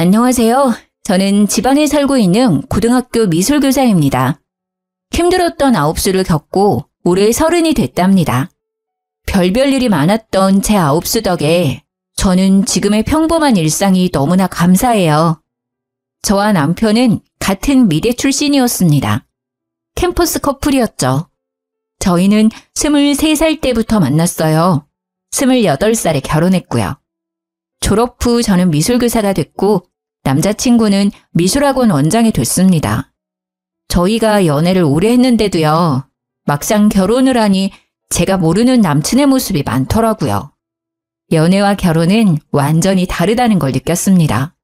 안녕하세요. 저는 지방에 살고 있는 고등학교 미술교사입니다. 힘들었던 아홉수를 겪고 올해 30이 됐답니다. 별별 일이 많았던 제 아홉수 덕에 저는 지금의 평범한 일상이 너무나 감사해요. 저와 남편은 같은 미대 출신이었습니다. 캠퍼스 커플이었죠. 저희는 23살 때부터 만났어요. 28살에 결혼했고요. 졸업 후 저는 미술교사가 됐고 남자친구는 미술학원 원장이 됐습니다. 저희가 연애를 오래 했는데도요. 막상 결혼을 하니 제가 모르는 남친의 모습이 많더라고요. 연애와 결혼은 완전히 다르다는 걸 느꼈습니다.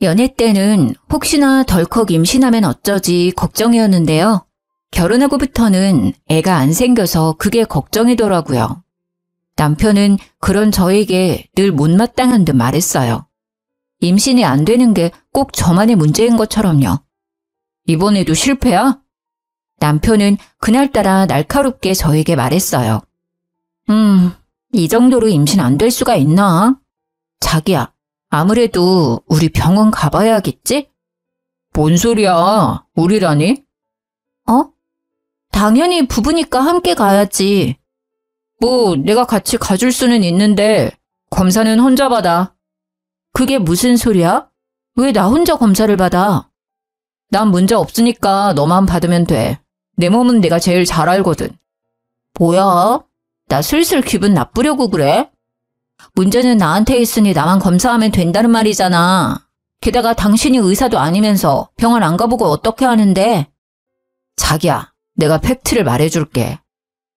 연애 때는 혹시나 덜컥 임신하면 어쩌지 걱정이었는데요. 결혼하고부터는 애가 안 생겨서 그게 걱정이더라고요. 남편은 그런 저에게 늘 못마땅한 듯 말했어요. 임신이 안 되는 게 꼭 저만의 문제인 것처럼요. 이번에도 실패야? 남편은 그날따라 날카롭게 저에게 말했어요. 이 정도로 임신 안 될 수가 있나? 자기야, 아무래도 우리 병원 가봐야겠지? 뭔 소리야, 우리라니? 당연히 부부니까 함께 가야지. 뭐 내가 같이 가줄 수는 있는데 검사는 혼자 받아. 그게 무슨 소리야? 왜 나 혼자 검사를 받아? 난 문제 없으니까 너만 받으면 돼. 내 몸은 내가 제일 잘 알거든. 뭐야? 나 슬슬 기분 나쁘려고 그래? 문제는 나한테 있으니 나만 검사하면 된다는 말이잖아. 게다가 당신이 의사도 아니면서 병원 안 가보고 어떻게 하는데? 자기야, 내가 팩트를 말해줄게.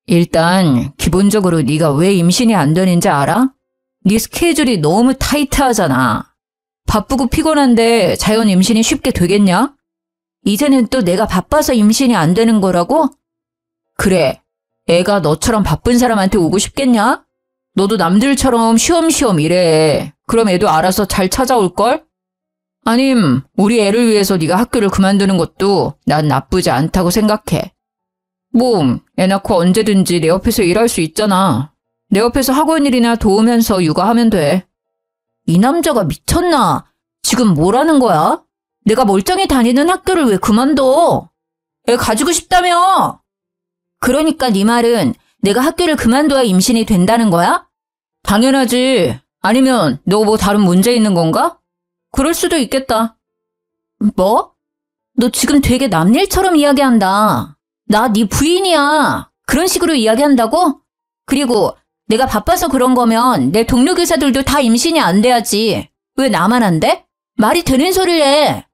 일단 기본적으로 네가 왜 임신이 안 되는지 알아? 네 스케줄이 너무 타이트하잖아. 바쁘고 피곤한데 자연 임신이 쉽게 되겠냐? 이제는 또 내가 바빠서 임신이 안 되는 거라고? 그래, 애가 너처럼 바쁜 사람한테 오고 싶겠냐? 너도 남들처럼 쉬엄쉬엄 일해. 그럼 애도 알아서 잘 찾아올걸? 아님 우리 애를 위해서 네가 학교를 그만두는 것도 난 나쁘지 않다고 생각해. 뭐 애 낳고 언제든지 내 옆에서 일할 수 있잖아. 내 옆에서 학원 일이나 도우면서 육아하면 돼. 이 남자가 미쳤나? 지금 뭐라는 거야? 내가 멀쩡히 다니는 학교를 왜 그만둬? 애 가지고 싶다며? 그러니까 네 말은 내가 학교를 그만둬야 임신이 된다는 거야? 당연하지. 아니면 너 뭐 다른 문제 있는 건가? 그럴 수도 있겠다. 뭐? 너 지금 되게 남일처럼 이야기한다. 나 네 부인이야. 그런 식으로 이야기한다고? 그리고 내가 바빠서 그런 거면 내 동료 교사들도 다 임신이 안 돼야지. 왜 나만 안 돼? 말이 되는 소리를 해.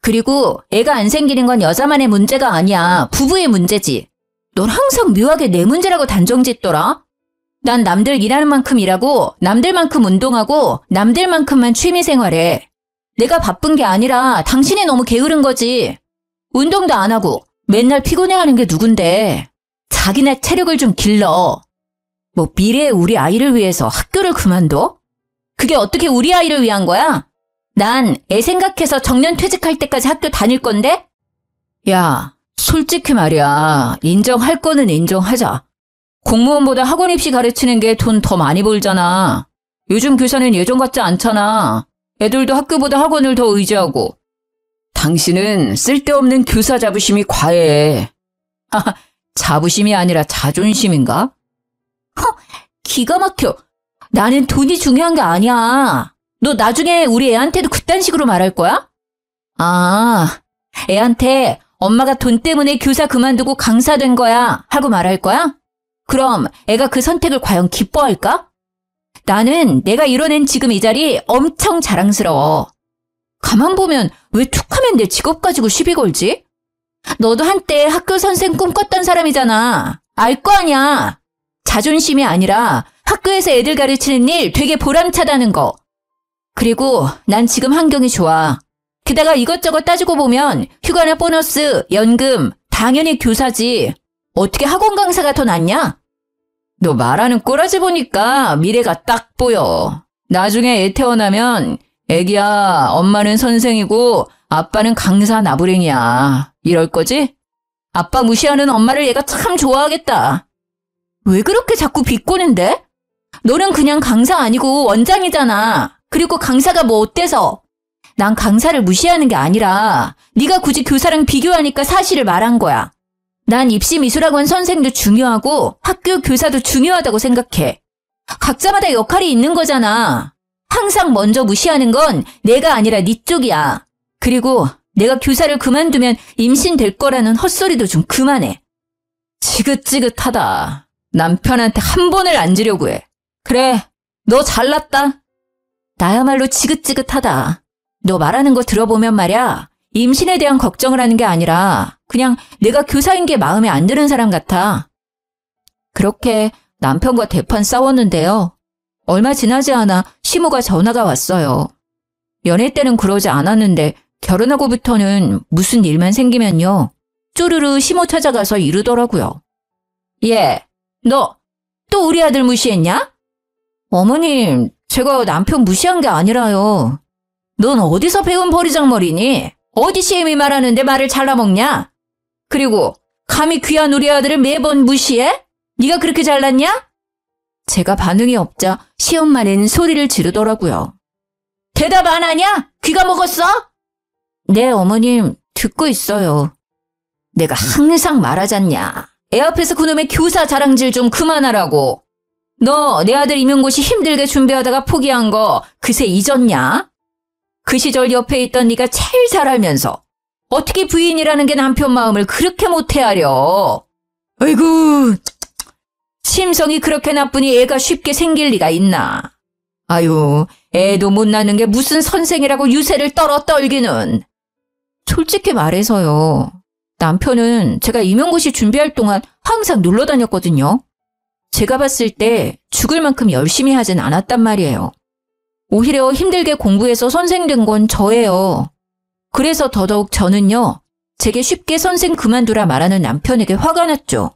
그리고 애가 안 생기는 건 여자만의 문제가 아니야. 부부의 문제지. 넌 항상 묘하게 내 문제라고 단정짓더라. 난 남들 일하는 만큼 일하고 남들만큼 운동하고 남들만큼만 취미생활해. 내가 바쁜 게 아니라 당신이 너무 게으른 거지. 운동도 안 하고 맨날 피곤해하는 게 누군데. 자기네 체력을 좀 길러. 뭐 미래의 우리 아이를 위해서 학교를 그만둬? 그게 어떻게 우리 아이를 위한 거야? 난 애 생각해서 정년 퇴직할 때까지 학교 다닐 건데? 야, 솔직히 말이야. 인정할 거는 인정하자. 공무원보다 학원 입시 가르치는 게 돈 더 많이 벌잖아. 요즘 교사는 예전 같지 않잖아. 애들도 학교보다 학원을 더 의지하고. 당신은 쓸데없는 교사 자부심이 과해. 자부심이 아니라 자존심인가? 기가 막혀. 나는 돈이 중요한 게 아니야. 너 나중에 우리 애한테도 그딴 식으로 말할 거야? 애한테 엄마가 돈 때문에 교사 그만두고 강사 된 거야 하고 말할 거야? 그럼 애가 그 선택을 과연 기뻐할까? 나는 내가 이뤄낸 지금 이 자리 엄청 자랑스러워. 가만 보면 왜 툭하면 내 직업 가지고 시비 걸지? 너도 한때 학교 선생 꿈꿨던 사람이잖아. 알 거 아니야. 자존심이 아니라 학교에서 애들 가르치는 일 되게 보람차다는 거. 그리고 난 지금 환경이 좋아. 게다가 이것저것 따지고 보면 휴가나 보너스, 연금, 당연히 교사지. 어떻게 학원 강사가 더 낫냐? 너 말하는 꼬라지 보니까 미래가 딱 보여. 나중에 애 태어나면 애기야, 엄마는 선생이고 아빠는 강사 나부랭이야. 이럴 거지? 아빠 무시하는 엄마를 얘가 참 좋아하겠다. 왜 그렇게 자꾸 비꼬는데? 너는 그냥 강사 아니고 원장이잖아. 그리고 강사가 뭐 어때서? 난 강사를 무시하는 게 아니라 네가 굳이 교사랑 비교하니까 사실을 말한 거야. 난 입시미술학원 선생도 중요하고 학교 교사도 중요하다고 생각해. 각자마다 역할이 있는 거잖아. 항상 먼저 무시하는 건 내가 아니라 네 쪽이야. 그리고 내가 교사를 그만두면 임신될 거라는 헛소리도 좀 그만해. 지긋지긋하다. 남편한테 한 번을 앉으려고 해. 그래, 너 잘났다. 나야말로 지긋지긋하다. 너 말하는 거 들어보면 말이야. 임신에 대한 걱정을 하는 게 아니라 그냥 내가 교사인 게 마음에 안 드는 사람 같아. 그렇게 남편과 대판 싸웠는데요. 얼마 지나지 않아 시모가 전화가 왔어요. 연애 때는 그러지 않았는데 결혼하고부터는 무슨 일만 생기면요. 쪼르르 시모 찾아가서 이르더라고요. 예, 너 또 우리 아들 무시했냐? 어머님, 제가 남편 무시한 게 아니라요. 넌 어디서 배운 버리장머리니? 어디 시엠이 말하는데 말을 잘라먹냐? 그리고 감히 귀한 우리 아들을 매번 무시해? 네가 그렇게 잘났냐? 제가 반응이 없자 시엄마는 소리를 지르더라고요. 대답 안 하냐? 귀가 먹었어? 네, 어머님, 듣고 있어요. 내가 항상 말하잖냐. 애 앞에서 그놈의 교사 자랑질 좀 그만하라고. 너 내 아들 임용고시 힘들게 준비하다가 포기한 거 그새 잊었냐? 그 시절 옆에 있던 네가 제일 잘 알면서 어떻게 부인이라는 게 남편 마음을 그렇게 못 헤아려. 아이고, 심성이 그렇게 나쁘니 애가 쉽게 생길 리가 있나. 아유, 애도 못 낳는 게 무슨 선생이라고 유세를 떨기는. 솔직히 말해서요. 남편은 제가 임용고시 준비할 동안 항상 놀러 다녔거든요. 제가 봤을 때 죽을 만큼 열심히 하진 않았단 말이에요. 오히려 힘들게 공부해서 선생 된 건 저예요. 그래서 더더욱 저는요. 제게 쉽게 선생 그만두라 말하는 남편에게 화가 났죠.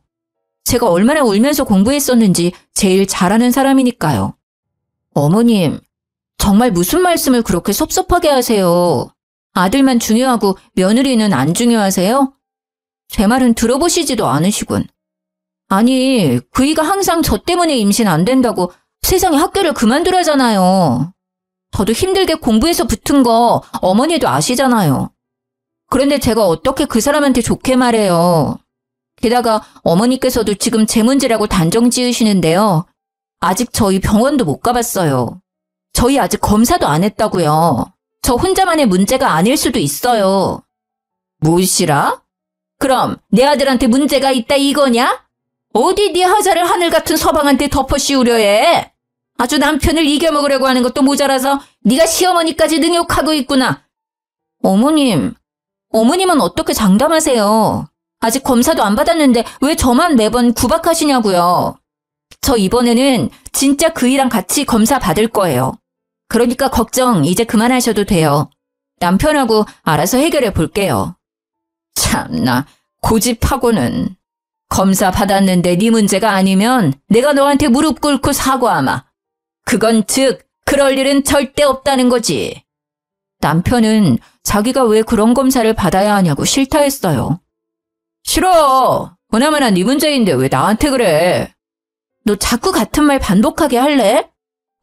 제가 얼마나 울면서 공부했었는지 제일 잘하는 사람이니까요. 어머님, 정말 무슨 말씀을 그렇게 섭섭하게 하세요. 아들만 중요하고 며느리는 안 중요하세요? 제 말은 들어보시지도 않으시군. 아니, 그이가 항상 저 때문에 임신 안 된다고 세상에 학교를 그만두라잖아요. 저도 힘들게 공부해서 붙은 거 어머니도 아시잖아요. 그런데 제가 어떻게 그 사람한테 좋게 말해요. 게다가 어머니께서도 지금 제 문제라고 단정 지으시는데요. 아직 저희 병원도 못 가봤어요. 저희 아직 검사도 안 했다고요. 저 혼자만의 문제가 아닐 수도 있어요. 무엇이라? 그럼 내 아들한테 문제가 있다 이거냐? 어디 네 하자를 하늘 같은 서방한테 덮어 씌우려 해? 아주 남편을 이겨먹으려고 하는 것도 모자라서 네가 시어머니까지 능욕하고 있구나. 어머님은 어떻게 장담하세요? 아직 검사도 안 받았는데 왜 저만 매번 구박하시냐고요. 저 이번에는 진짜 그이랑 같이 검사 받을 거예요. 그러니까 걱정 이제 그만하셔도 돼요. 남편하고 알아서 해결해 볼게요. 참나, 고집하고는. 검사 받았는데 네 문제가 아니면 내가 너한테 무릎 꿇고 사과하마. 그건 즉 그럴 일은 절대 없다는 거지. 남편은 자기가 왜 그런 검사를 받아야 하냐고 싫다 했어요. 싫어. 보나마나 네 문제인데 왜 나한테 그래. 너 자꾸 같은 말 반복하게 할래?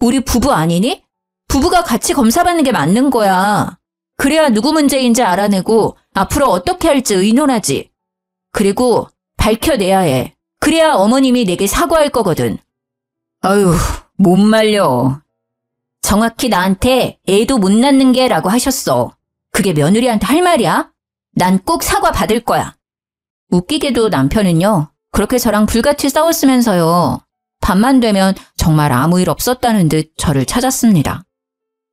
우리 부부 아니니? 부부가 같이 검사 받는 게 맞는 거야. 그래야 누구 문제인지 알아내고 앞으로 어떻게 할지 의논하지. 그리고 밝혀내야 해. 그래야 어머님이 내게 사과할 거거든. 아유, 못 말려. 정확히 나한테 애도 못 낳는 게라고 하셨어. 그게 며느리한테 할 말이야? 난 꼭 사과 받을 거야. 웃기게도 남편은요. 그렇게 저랑 불같이 싸웠으면서요. 밤만 되면 정말 아무 일 없었다는 듯 저를 찾았습니다.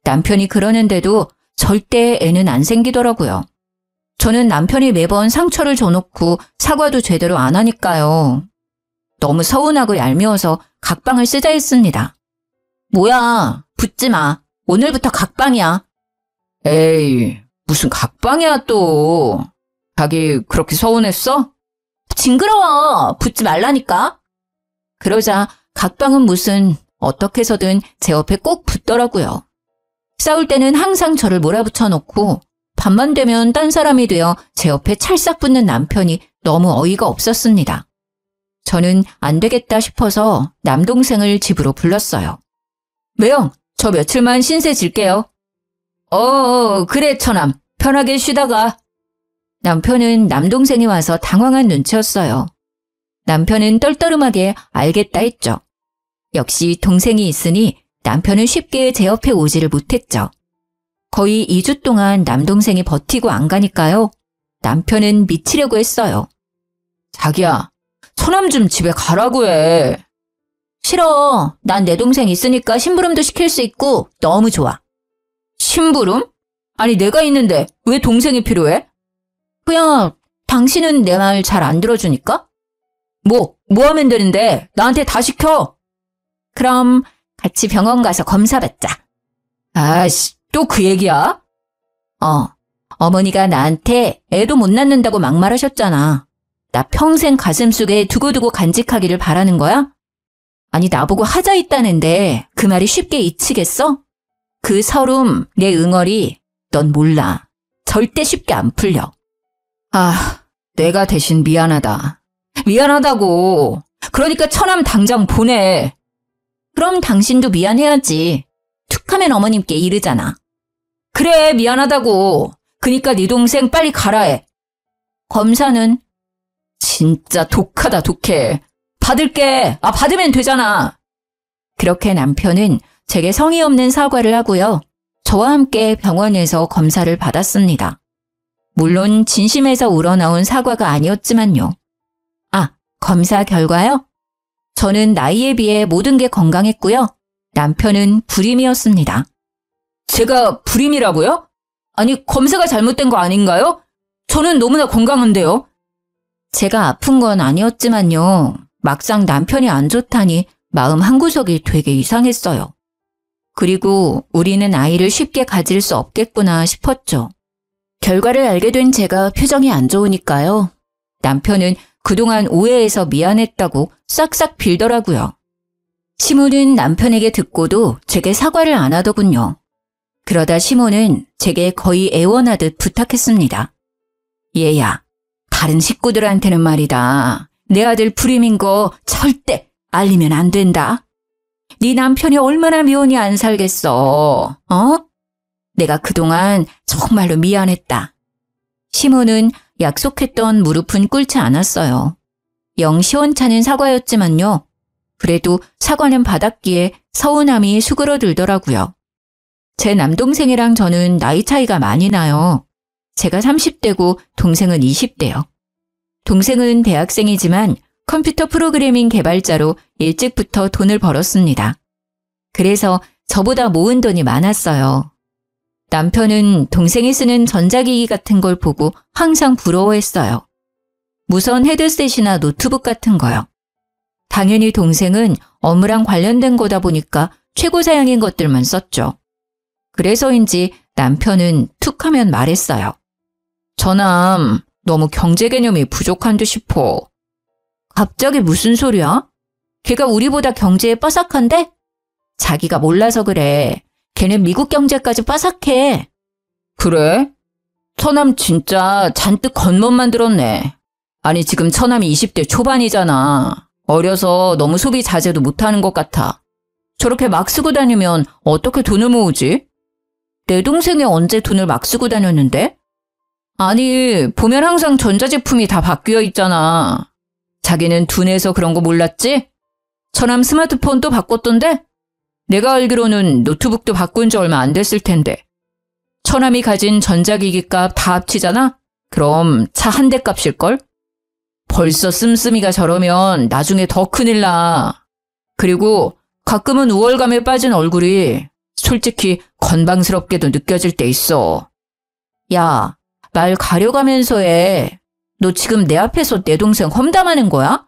남편이 그러는데도 절대 애는 안 생기더라고요. 저는 남편이 매번 상처를 줘놓고 사과도 제대로 안 하니까요. 너무 서운하고 얄미워서 각방을 쓰자 했습니다. 뭐야, 붙지 마. 오늘부터 각방이야. 에이, 무슨 각방이야 또. 자기 그렇게 서운했어? 징그러워. 붙지 말라니까. 그러자 각방은 무슨 어떻게 해서든 제 옆에 꼭 붙더라고요. 싸울 때는 항상 저를 몰아붙여 놓고 밤만 되면 딴 사람이 되어 제 옆에 찰싹 붙는 남편이 너무 어이가 없었습니다. 저는 안 되겠다 싶어서 남동생을 집으로 불렀어요. 매영, 저 며칠만 신세 질게요. 그래, 처남. 편하게 쉬다가. 남편은 남동생이 와서 당황한 눈치였어요. 남편은 떨떠름하게 알겠다 했죠. 역시 동생이 있으니 남편은 쉽게 제 옆에 오지를 못했죠. 거의 2주 동안 남동생이 버티고 안 가니까요. 남편은 미치려고 했어요. 자기야, 처남 좀 집에 가라고 해. 싫어. 난 내 동생 있으니까 심부름도 시킬 수 있고 너무 좋아. 심부름? 아니 내가 있는데 왜 동생이 필요해? 그냥 당신은 내 말 잘 안 들어주니까? 뭐 하면 되는데 나한테 다 시켜. 그럼 같이 병원 가서 검사 받자. 아이씨, 또 그 얘기야? 어머니가 나한테 애도 못 낳는다고 막말하셨잖아. 나 평생 가슴속에 두고두고 간직하기를 바라는 거야? 아니 나보고 하자 있다는데 그 말이 쉽게 잊히겠어? 그 서름, 내 응어리 넌 몰라. 절대 쉽게 안 풀려. 내가 대신 미안하다. 미안하다고. 그러니까 처남 당장 보내. 그럼 당신도 미안해야지. 툭하면 어머님께 이르잖아. 그래, 미안하다고. 그니까 네 동생 빨리 가라 해. 검사는? 진짜 독하다, 독해. 받을게. 받으면 되잖아. 그렇게 남편은 제게 성의 없는 사과를 하고요. 저와 함께 병원에서 검사를 받았습니다. 물론 진심에서 우러나온 사과가 아니었지만요. 검사 결과요? 저는 나이에 비해 모든 게 건강했고요. 남편은 불임이었습니다. 제가 불임이라고요? 아니, 검사가 잘못된 거 아닌가요? 저는 너무나 건강한데요. 제가 아픈 건 아니었지만요. 막상 남편이 안 좋다니 마음 한구석이 되게 이상했어요. 그리고 우리는 아이를 쉽게 가질 수 없겠구나 싶었죠. 결과를 알게 된 제가 표정이 안 좋으니까요. 남편은 그동안 오해해서 미안했다고 싹싹 빌더라고요. 시모는 남편에게 듣고도 제게 사과를 안 하더군요. 그러다 시모는 제게 거의 애원하듯 부탁했습니다. 얘야, 다른 식구들한테는 말이다. 내 아들 불임인 거 절대 알리면 안 된다. 네 남편이 얼마나 미운이 안 살겠어. 내가 그동안 정말로 미안했다. 시모는 약속했던 무릎은 꿇지 않았어요. 영 시원찮은 사과였지만요. 그래도 사과는 받았기에 서운함이 수그러들더라고요. 제 남동생이랑 저는 나이 차이가 많이 나요. 제가 30대고 동생은 20대요. 동생은 대학생이지만 컴퓨터 프로그래밍 개발자로 일찍부터 돈을 벌었습니다. 그래서 저보다 모은 돈이 많았어요. 남편은 동생이 쓰는 전자기기 같은 걸 보고 항상 부러워했어요. 무선 헤드셋이나 노트북 같은 거요. 당연히 동생은 업무랑 관련된 거다 보니까 최고 사양인 것들만 썼죠. 그래서인지 남편은 툭 하면 말했어요. 저남 너무 경제 개념이 부족한 듯 싶어. 갑자기 무슨 소리야? 걔가 우리보다 경제에 빠삭한데? 자기가 몰라서 그래. 걔는 미국 경제까지 빠삭해. 그래? 처남 진짜 잔뜩 겉멋만 들었네. 아니 지금 처남이 20대 초반이잖아. 어려서 너무 소비 자제도 못하는 것 같아. 저렇게 막 쓰고 다니면 어떻게 돈을 모으지? 내 동생이 언제 돈을 막 쓰고 다녔는데? 아니 보면 항상 전자제품이 다 바뀌어 있잖아. 자기는 둔해서 그런 거 몰랐지? 처남 스마트폰 또 바꿨던데? 내가 알기로는 노트북도 바꾼 지 얼마 안 됐을 텐데. 처남이 가진 전자기기 값 다 합치잖아? 그럼 차 한 대 값일걸? 벌써 씀씀이가 저러면 나중에 더 큰일 나. 그리고 가끔은 우월감에 빠진 얼굴이 솔직히 건방스럽게도 느껴질 때 있어. 야, 말 가려가면서 해. 너 지금 내 앞에서 내 동생 험담하는 거야?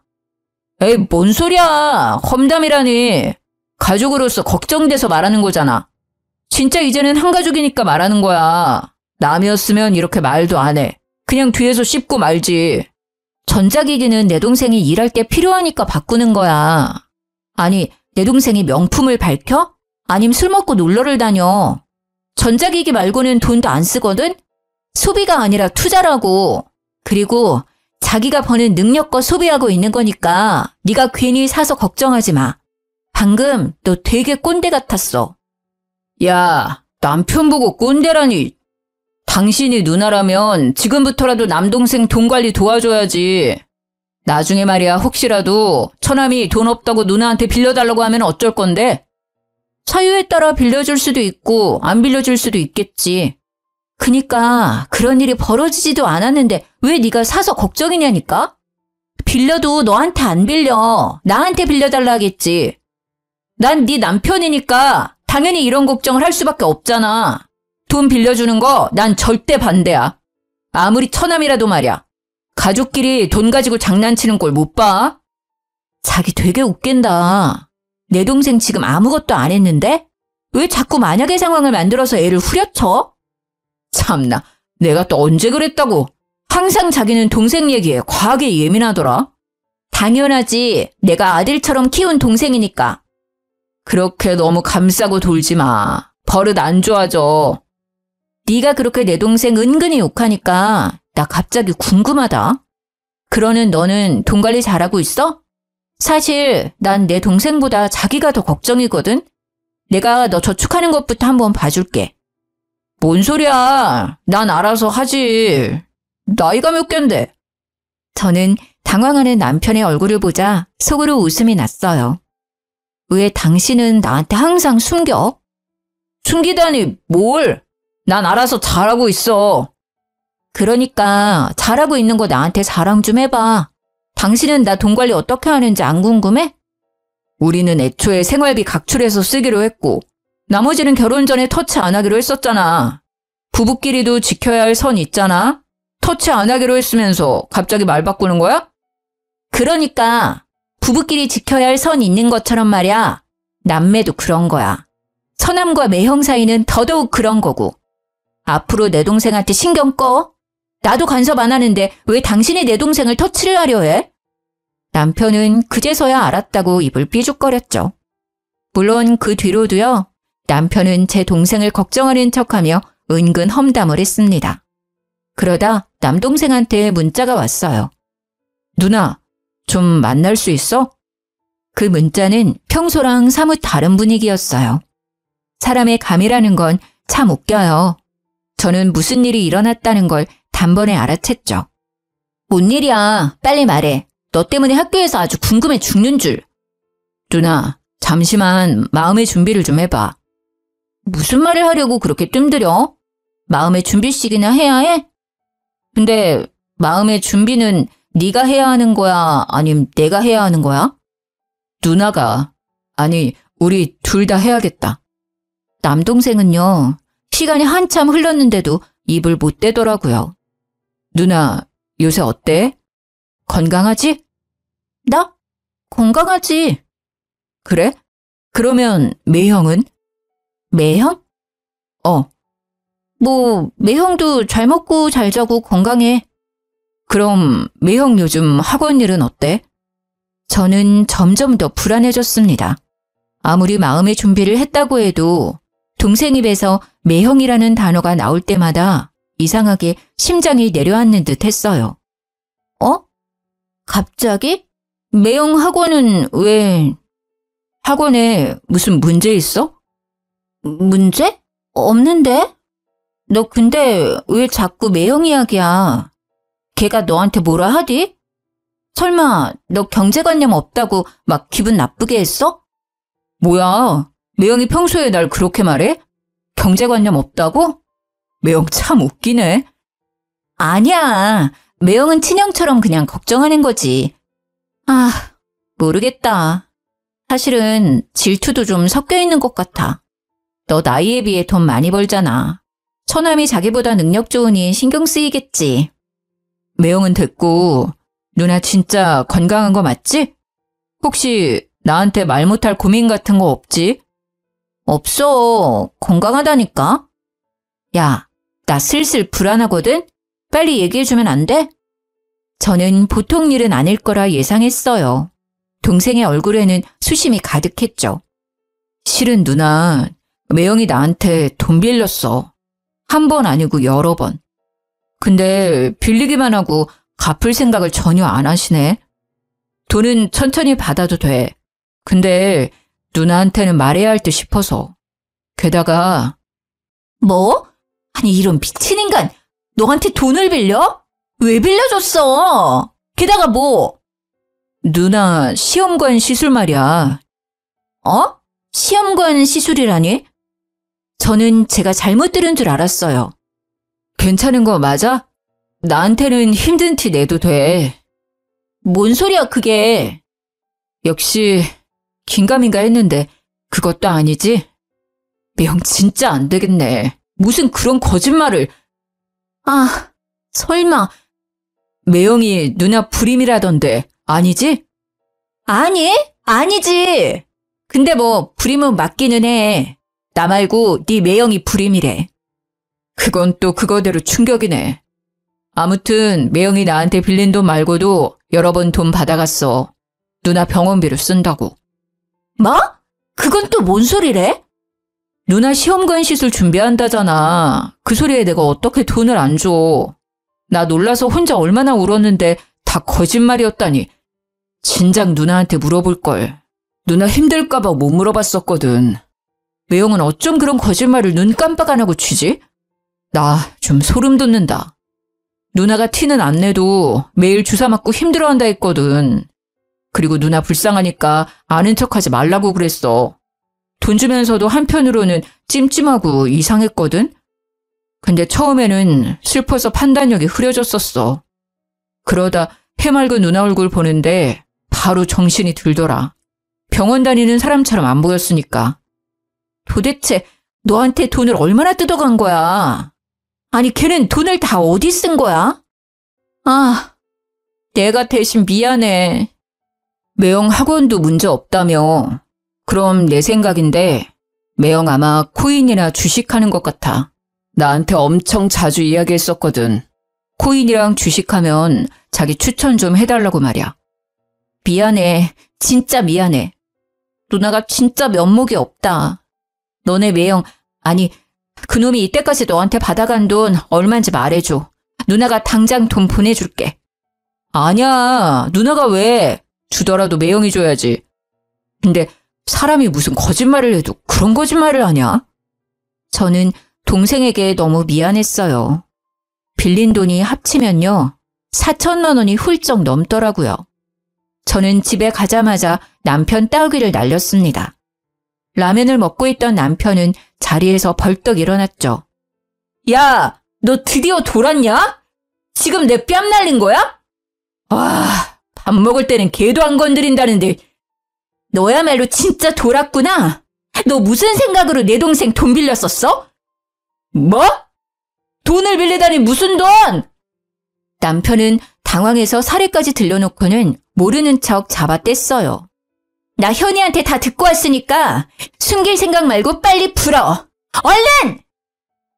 에이, 뭔 소리야. 험담이라니. 가족으로서 걱정돼서 말하는 거잖아. 진짜 이제는 한 가족이니까 말하는 거야. 남이었으면 이렇게 말도 안 해. 그냥 뒤에서 씹고 말지. 전자기기는 내 동생이 일할 게 필요하니까 바꾸는 거야. 아니, 내 동생이 명품을 밝혀? 아님 술 먹고 놀러를 다녀. 전자기기 말고는 돈도 안 쓰거든? 소비가 아니라 투자라고. 그리고 자기가 버는 능력껏 소비하고 있는 거니까 네가 괜히 사서 걱정하지 마. 방금 너 되게 꼰대 같았어. 야, 남편 보고 꼰대라니. 당신이 누나라면 지금부터라도 남동생 돈 관리 도와줘야지. 나중에 말이야 혹시라도 처남이 돈 없다고 누나한테 빌려달라고 하면 어쩔 건데? 사유에 따라 빌려줄 수도 있고 안 빌려줄 수도 있겠지. 그니까 그런 일이 벌어지지도 않았는데 왜 네가 사서 걱정이냐니까? 빌려도 너한테 안 빌려. 나한테 빌려달라 하겠지. 난 네 남편이니까 당연히 이런 걱정을 할 수밖에 없잖아. 돈 빌려주는 거 난 절대 반대야. 아무리 처남이라도 말이야. 가족끼리 돈 가지고 장난치는 꼴 못 봐? 자기 되게 웃긴다. 내 동생 지금 아무것도 안 했는데? 왜 자꾸 만약의 상황을 만들어서 애를 후려쳐? 참나, 내가 또 언제 그랬다고. 항상 자기는 동생 얘기에 과하게 예민하더라. 당연하지. 내가 아들처럼 키운 동생이니까. 그렇게 너무 감싸고 돌지 마. 버릇 안 좋아져. 네가 그렇게 내 동생 은근히 욕하니까 나 갑자기 궁금하다. 그러는 너는 돈 관리 잘하고 있어? 사실 난 내 동생보다 자기가 더 걱정이거든. 내가 너 저축하는 것부터 한번 봐줄게. 뭔 소리야. 난 알아서 하지. 나이가 몇 갠데? 저는 당황하는 남편의 얼굴을 보자 속으로 웃음이 났어요. 왜 당신은 나한테 항상 숨겨? 숨기다니 뭘? 난 알아서 잘하고 있어. 그러니까 잘하고 있는 거 나한테 자랑 좀 해봐. 당신은 나 돈 관리 어떻게 하는지 안 궁금해? 우리는 애초에 생활비 각출해서 쓰기로 했고 나머지는 결혼 전에 터치 안 하기로 했었잖아. 부부끼리도 지켜야 할 선 있잖아. 터치 안 하기로 했으면서 갑자기 말 바꾸는 거야? 그러니까 부부끼리 지켜야 할 선 있는 것처럼 말이야. 남매도 그런 거야. 처남과 매형 사이는 더더욱 그런 거고. 앞으로 내 동생한테 신경 꺼. 나도 간섭 안 하는데 왜 당신이 내 동생을 터치를 하려 해? 남편은 그제서야 알았다고 입을 삐죽거렸죠. 물론 그 뒤로도요. 남편은 제 동생을 걱정하는 척하며 은근 험담을 했습니다. 그러다 남동생한테 문자가 왔어요. 누나, 좀 만날 수 있어? 그 문자는 평소랑 사뭇 다른 분위기였어요. 사람의 감이라는 건 참 웃겨요. 저는 무슨 일이 일어났다는 걸 단번에 알아챘죠. 뭔 일이야? 빨리 말해. 너 때문에 학교에서 아주 궁금해 죽는 줄. 누나, 잠시만 마음의 준비를 좀 해봐. 무슨 말을 하려고 그렇게 뜸들여? 마음의 준비씩이나 해야 해? 근데 마음의 준비는 네가 해야 하는 거야? 아님 내가 해야 하는 거야? 누나가. 아니, 우리 둘 다 해야겠다. 남동생은요. 시간이 한참 흘렀는데도 입을 못 대더라고요. 누나, 요새 어때? 건강하지? 나? 건강하지. 그래? 그러면 매형은? 매형? 매형도 잘 먹고 잘 자고 건강해. 그럼 매형 요즘 학원 일은 어때? 저는 점점 더 불안해졌습니다. 아무리 마음의 준비를 했다고 해도 동생 입에서 매형이라는 단어가 나올 때마다 이상하게 심장이 내려앉는 듯 했어요. 갑자기? 매형 학원은 왜? 학원에 무슨 문제 있어? 문제? 없는데? 너 근데 왜 자꾸 매형 이야기야? 걔가 너한테 뭐라 하디? 설마 너 경제관념 없다고 막 기분 나쁘게 했어? 뭐야? 매형이 평소에 날 그렇게 말해? 경제관념 없다고? 매형 참 웃기네. 아니야. 매형은 친형처럼 그냥 걱정하는 거지. 모르겠다. 사실은 질투도 좀 섞여 있는 것 같아. 너 나이에 비해 돈 많이 벌잖아. 처남이 자기보다 능력 좋으니 신경 쓰이겠지. 매형은 됐고 누나 진짜 건강한 거 맞지? 혹시 나한테 말 못할 고민 같은 거 없지? 없어. 건강하다니까. 야, 나 슬슬 불안하거든? 빨리 얘기해주면 안 돼? 저는 보통 일은 아닐 거라 예상했어요. 동생의 얼굴에는 수심이 가득했죠. 실은 누나, 매형이 나한테 돈 빌렸어. 한 번 아니고 여러 번. 근데 빌리기만 하고 갚을 생각을 전혀 안 하시네. 돈은 천천히 받아도 돼. 근데 누나한테는 말해야 할 듯 싶어서. 게다가 뭐? 아니, 이런 미친 인간, 너한테 돈을 빌려? 왜 빌려줬어? 게다가 뭐? 누나, 시험관 시술 말이야. 어? 시험관 시술이라니? 저는 제가 잘못 들은 줄 알았어요. 괜찮은 거 맞아? 나한테는 힘든 티 내도 돼. 뭔 소리야, 그게. 역시 긴가민가 했는데 그것도 아니지? 매형 진짜 안 되겠네. 무슨 그런 거짓말을. 아, 설마. 매형이 누나 불임이라던데 아니지? 아니, 아니지. 근데 뭐 불임은 맞기는 해. 나 말고 네 매형이 불임이래. 그건 또 그거대로 충격이네. 아무튼 매형이 나한테 빌린 돈 말고도 여러 번 돈 받아갔어. 누나 병원비로 쓴다고. 뭐? 그건 또 뭔 소리래? 누나 시험관 시술 준비한다잖아. 그 소리에 내가 어떻게 돈을 안 줘. 나 놀라서 혼자 얼마나 울었는데 다 거짓말이었다니. 진작 누나한테 물어볼걸. 누나 힘들까봐 못 물어봤었거든. 매형은 어쩜 그런 거짓말을 눈 깜빡 안 하고 치지? 나 좀 소름 돋는다. 누나가 티는 안 내도 매일 주사 맞고 힘들어한다 했거든. 그리고 누나 불쌍하니까 아는 척하지 말라고 그랬어. 돈 주면서도 한편으로는 찜찜하고 이상했거든. 근데 처음에는 슬퍼서 판단력이 흐려졌었어. 그러다 해맑은 누나 얼굴 보는데 바로 정신이 들더라. 병원 다니는 사람처럼 안 보였으니까. 도대체 너한테 돈을 얼마나 뜯어간 거야? 아니, 걔는 돈을 다 어디 쓴 거야? 아, 내가 대신 미안해. 매형 학원도 문제 없다며. 그럼 내 생각인데 매형 아마 코인이나 주식하는 것 같아. 나한테 엄청 자주 이야기했었거든. 코인이랑 주식하면 자기 추천 좀 해달라고 말이야. 미안해. 진짜 미안해. 누나가 진짜 면목이 없다. 너네 매형, 아니 그놈이 이때까지 너한테 받아간 돈 얼마인지 말해줘. 누나가 당장 돈 보내줄게. 아니야. 누나가 왜? 주더라도 매형이 줘야지. 근데 사람이 무슨 거짓말을 해도 그런 거짓말을 하냐? 저는 동생에게 너무 미안했어요. 빌린 돈이 합치면요. 4천만 원이 훌쩍 넘더라고요. 저는 집에 가자마자 남편 따귀를 날렸습니다. 라면을 먹고 있던 남편은 자리에서 벌떡 일어났죠. 야, 너 드디어 돌았냐? 지금 내 뺨 날린 거야? 와, 밥 먹을 때는 개도 안 건드린다는데 너야말로 진짜 돌았구나. 너 무슨 생각으로 내 동생 돈 빌렸었어? 뭐? 돈을 빌리다니 무슨 돈? 남편은 당황해서 사례까지 들려놓고는 모르는 척 잡아뗐어요. 나 현이한테 다 듣고 왔으니까 숨길 생각 말고 빨리 풀어. 얼른!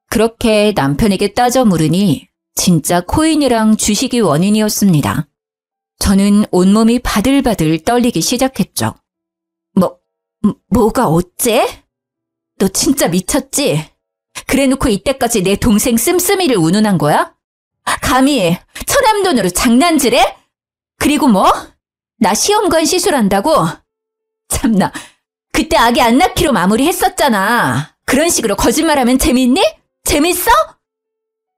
그렇게 남편에게 따져 물으니 진짜 코인이랑 주식이 원인이었습니다. 저는 온몸이 바들바들 떨리기 시작했죠. 뭐가 어째? 너 진짜 미쳤지? 그래놓고 이때까지 내 동생 씀씀이를 운운한 거야? 감히 처남돈으로 장난질해? 그리고 뭐? 나 시험관 시술한다고? 참나, 그때 아기 안 낳기로 마무리했었잖아. 그런 식으로 거짓말하면 재밌니? 재밌어?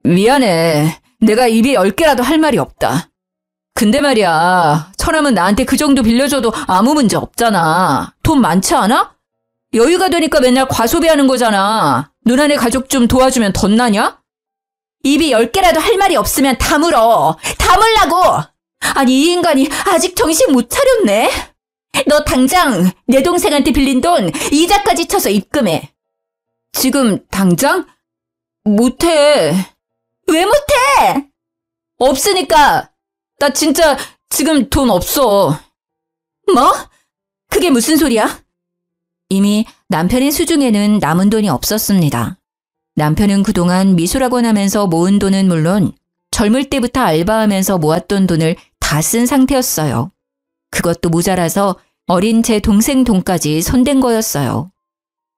미안해. 내가 입이 10개라도 할 말이 없다. 근데 말이야, 처남은 나한테 그 정도 빌려줘도 아무 문제 없잖아. 돈 많지 않아? 여유가 되니까 맨날 과소비하는 거잖아. 누나네 가족 좀 도와주면 덧나냐? 입이 10개라도 할 말이 없으면 다물어. 다물라고! 아니, 이 인간이 아직 정신 못 차렸네. 너 당장 내 동생한테 빌린 돈 이자까지 쳐서 입금해. 지금 당장? 못해. 왜 못해? 없으니까. 나 진짜 지금 돈 없어. 뭐? 그게 무슨 소리야? 이미 남편의 수중에는 남은 돈이 없었습니다. 남편은 그동안 미술학원 하면서 모은 돈은 물론 젊을 때부터 알바하면서 모았던 돈을 다 쓴 상태였어요. 그것도 모자라서 어린 제 동생 돈까지 손댄 거였어요.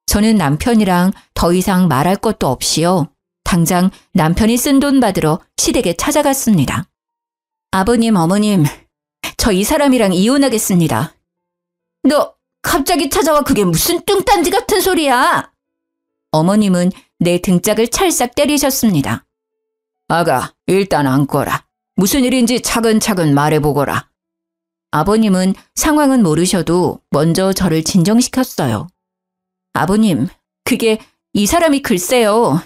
저는 남편이랑 더 이상 말할 것도 없이요. 당장 남편이 쓴 돈 받으러 시댁에 찾아갔습니다. 아버님, 어머님, 저 이 사람이랑 이혼하겠습니다. 너 갑자기 찾아와 그게 무슨 뚱딴지 같은 소리야? 어머님은 내 등짝을 찰싹 때리셨습니다. 아가, 일단 앉거라. 무슨 일인지 차근차근 말해보거라. 아버님은 상황은 모르셔도 먼저 저를 진정시켰어요. 아버님, 그게 이 사람이 글쎄요.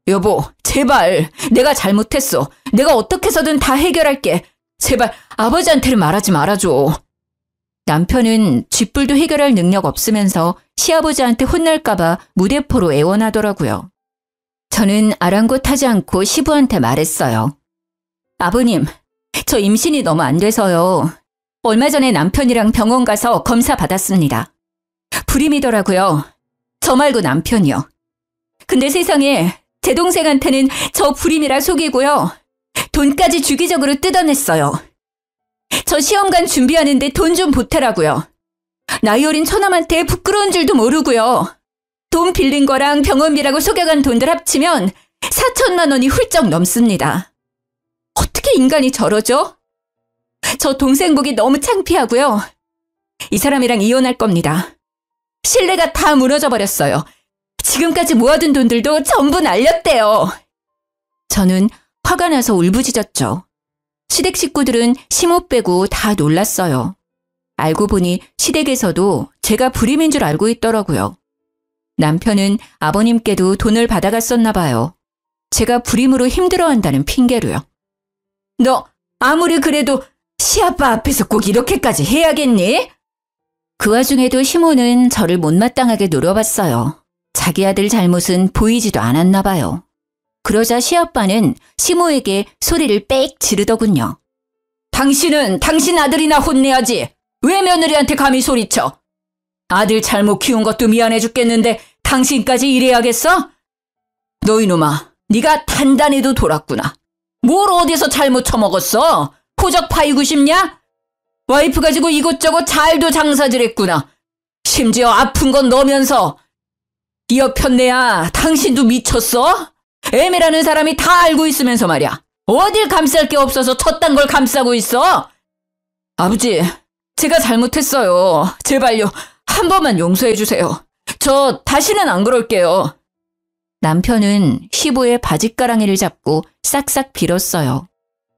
여보, 제발. 내가 잘못했어. 내가 어떻게 해서든 다 해결할게. 제발 아버지한테는 말하지 말아줘. 남편은 쥐뿔도 해결할 능력 없으면서 시아버지한테 혼날까봐 무대포로 애원하더라고요. 저는 아랑곳하지 않고 시부한테 말했어요. 아버님, 저 임신이 너무 안 돼서요. 얼마 전에 남편이랑 병원 가서 검사 받았습니다. 불임이더라고요. 저 말고 남편이요. 근데 세상에 제 동생한테는 저 불임이라 속이고요. 돈까지 주기적으로 뜯어냈어요. 저 시험관 준비하는데 돈 좀 보태라고요. 나이 어린 처남한테 부끄러운 줄도 모르고요. 돈 빌린 거랑 병원비라고 속여간 돈들 합치면 4천만 원이 훌쩍 넘습니다. 어떻게 인간이 저러죠? 저 동생 보기 너무 창피하고요. 이 사람이랑 이혼할 겁니다. 신뢰가 다 무너져 버렸어요. 지금까지 모아둔 돈들도 전부 날렸대요. 저는 화가 나서 울부짖었죠. 시댁 식구들은 시모 빼고 다 놀랐어요. 알고 보니 시댁에서도 제가 불임인 줄 알고 있더라고요. 남편은 아버님께도 돈을 받아갔었나 봐요. 제가 불임으로 힘들어한다는 핑계로요. 너 아무리 그래도 시아빠 앞에서 꼭 이렇게까지 해야겠니? 그 와중에도 시모는 저를 못마땅하게 노려봤어요. 자기 아들 잘못은 보이지도 않았나 봐요. 그러자 시아빠는 시모에게 소리를 빽 지르더군요. 당신은 당신 아들이나 혼내야지. 왜 며느리한테 감히 소리쳐? 아들 잘못 키운 것도 미안해 죽겠는데 당신까지 이래야겠어? 너 이놈아, 네가 단단해도 돌았구나. 뭘 어디서 잘못 처먹었어? 호적 파이고 싶냐? 와이프 가지고 이것저것 잘도 장사질했구나. 심지어 아픈 건 너면서. 이 여편네야, 당신도 미쳤어? 애매라는 사람이 다 알고 있으면서 말이야. 어딜 감쌀 게 없어서 저딴 걸 감싸고 있어? 아버지, 제가 잘못했어요. 제발요. 한 번만 용서해 주세요. 저 다시는 안 그럴게요. 남편은 시부의 바짓가랑이를 잡고 싹싹 빌었어요.